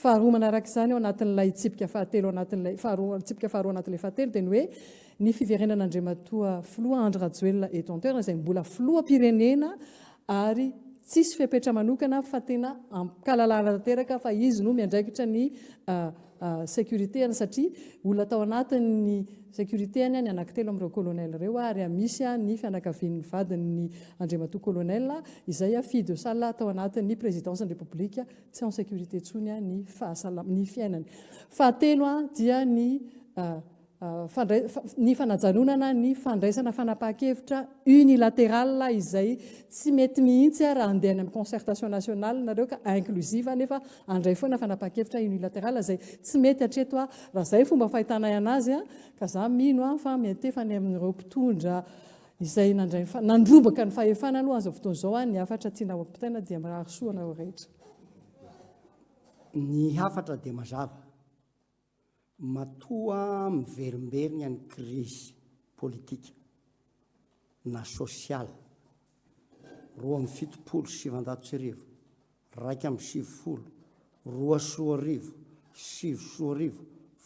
faharoa manarak'izany ao anatin'ilay tsipika fahatelo anatin'ilay tsipika faharoa anatin'ilay fahatelo dia ny hoe ny fiverenan'Andriamatoa filoha Andry Rajoelina étonteur izay mbola filoham-pirenena ary tsisy fepetra manokana fa tena kalalana tanteraka fa izy no miandraikitra ny sécurité satria olona tao anatin'ny sécurité ny anankitelo amin'ireo colonel ireo ary misy ny fianakavian'ny vadin'ny Andriamatoa colonel izay fidy sala tao anatin'ny présidence de république tsy en sécurité tsony ny fahasalamany fiainany. Fahatelo dia ny fanajanonana ny fandraisana fanapahan-kevitra unilatéral izay tsy mety mihitsy raha andeha amin'ny concertation nationale nareo ka inclusive nefa andray foana fanapahan-kevitra unilatéral izay tsy mety hatreto raha izay fomba fahitanay anazy ka za mino fa mety efa ny amin'ireo mpitondra izay nandrobaka ny fahefana aloha azo fotoana izao ny hafatra tiana ampitaina dia mirary soanao rehetra. Ny hafatra dia mazava matoa miverimberina ny crise politika na sosial 2,7 raika amby 7 2,7